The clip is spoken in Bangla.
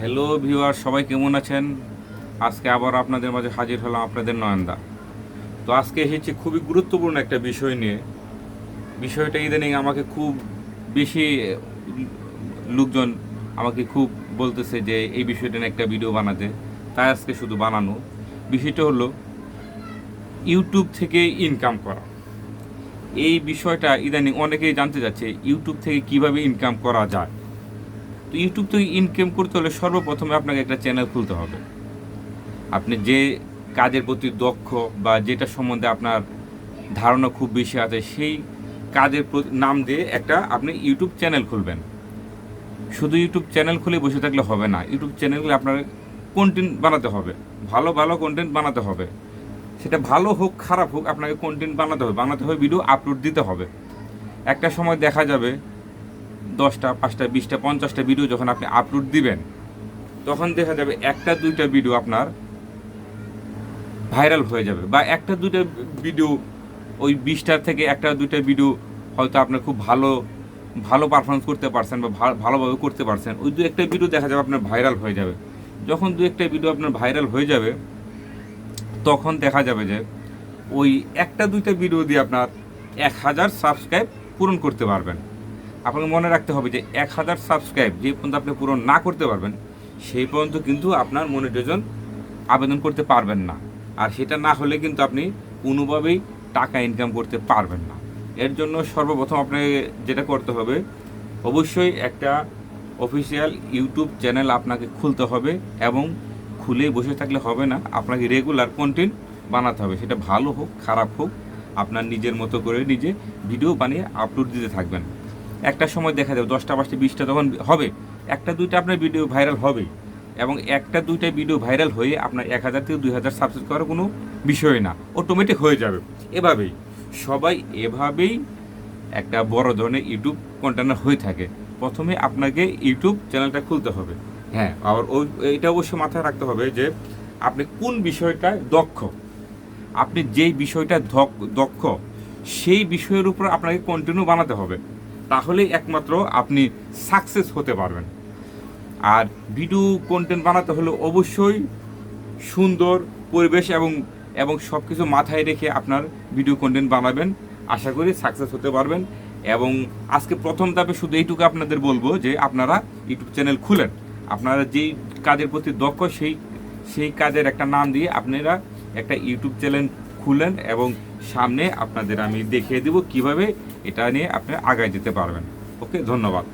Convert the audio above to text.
হ্যালো ভিউয়ার, সবাই কেমন আছেন? আজকে আবার আপনাদের মাঝে হাজির হলাম, আপনাদের নয়নদা। তো আজকে এসেছি খুবই গুরুত্বপূর্ণ একটা বিষয় নিয়ে। বিষয়টা ইদানিং আমাকে খুব বেশি লোকজন আমাকে খুব বলতেছে যে এই বিষয়টা নিয়ে একটা ভিডিও বানাতে। তাই আজকে শুধু বানানো। বিষয়টা হলো ইউটিউব থেকে ইনকাম করা। এই বিষয়টা ইদানিং অনেকেই জানতে যাচ্ছে ইউটিউব থেকে কিভাবে ইনকাম করা যায়। তো ইউটিউব থেকে ইনকাম করতে হলে সর্বপ্রথমে আপনাকে একটা চ্যানেল খুলতে হবে। আপনি যে কাজের প্রতি দক্ষ বা যেটা সম্বন্ধে আপনার ধারণা খুব বেশি আছে, সেই কাজের নাম দিয়ে একটা আপনি ইউটিউব চ্যানেল খুলবেন। শুধু ইউটিউব চ্যানেল খুলে বসে থাকলে হবে না, ইউটিউব চ্যানেলে আপনার কন্টেন্ট বানাতে হবে, ভালো ভালো কন্টেন্ট বানাতে হবে। সেটা ভালো হোক খারাপ হোক, আপনাকে কন্টেন্ট বানাতে হবে, ভিডিও আপলোড দিতে হবে। একটা সময় দেখা যাবে 10টা 5টা 20টা 50টা ভিডিও যখন আপনি আপলোড দিবেন, তখন দেখা যাবে একটা দুইটা ভিডিও আপনার ভাইরাল হয়ে যাবে, বা একটা দুইটা ভিডিও, ওই 20টার থেকে একটা দুইটা ভিডিও হয়তো আপনার খুব ভালো ভালো পারফরমেন্স করতে পারছেন বা ভালোভাবে করতে পারছেন, ওই দু একটা ভিডিও দেখা যাবে আপনার ভাইরাল হয়ে যাবে। যখন দু একটা ভিডিও আপনার ভাইরাল হয়ে যাবে, তখন দেখা যাবে যে ওই একটা দুইটা ভিডিও দিয়ে আপনার 1000 সাবস্ক্রাইব পূরণ করতে পারবেন। আপনাকে মনে রাখতে হবে যে 1000 সাবস্ক্রাইব যে পর্যন্ত আপনি পূরণ না করতে পারবেন, সেই পর্যন্ত কিন্তু আপনার মনিটাইজেশন আবেদন করতে পারবেন না। আর সেটা না হলে কিন্তু আপনি কোনোভাবেই টাকা ইনকাম করতে পারবেন না। এর জন্য সর্বপ্রথম আপনাকে যেটা করতে হবে, অবশ্যই একটা অফিসিয়াল ইউটিউব চ্যানেল আপনাকে খুলতে হবে, এবং খুলে বসে থাকলে হবে না, আপনাকে রেগুলার কন্টেন্ট বানাতে হবে। সেটা ভালো হোক খারাপ হোক, আপনার নিজের মতো করে নিজে ভিডিও বানিয়ে আপলোড দিতে থাকবেন। একটা সময় দেখা যাবে 10টা 5টা 20টা তখন হবে, একটা দুইটা আপনার ভিডিও ভাইরাল হবেই, এবং একটা দুইটা ভিডিও ভাইরাল হয়ে আপনার 1000 থেকে 2000 সাবস্ক্রাইব করার কোনো বিষয় না, অটোমেটিক হয়ে যাবে। এভাবেই সবাই এভাবেই একটা বড় ধরনের ইউটিউব কন্টেন্ট হয়ে থাকে। প্রথমে আপনাকে ইউটিউব চ্যানেলটা খুলতে হবে। হ্যাঁ, আর ওই এটা অবশ্যই মাথায় রাখতে হবে যে আপনি কোন বিষয়টায় দক্ষ। আপনি যেই বিষয়টা দক্ষ, সেই বিষয়ের উপর আপনাকে কন্টিনিউ বানাতে হবে। তাহলেই একমাত্র আপনি সাকসেস হতে পারবেন। আর ভিডিও কন্টেন্ট বানাতে হলে অবশ্যই সুন্দর পরিবেশ এবং এবং সব কিছু মাথায় রেখে আপনার ভিডিও কন্টেন্ট বানাবেন। আশা করি সাকসেস হতে পারবেন। এবং আজকে প্রথম ধাপে শুধু এইটুকু আপনাদের বলবো যে আপনারা ইউটিউব চ্যানেল খুলেন। আপনারা যেই কাজের প্রতি দক্ষ, সেই কাজের একটা নাম দিয়ে আপনারা একটা ইউটিউব চ্যানেল খুলেন, এবং সামনে আপনাদের আমি দেখিয়ে দেব কিভাবে এটা নিয়ে আপনি আগায় যেতে পারবেন। ওকে, ধন্যবাদ।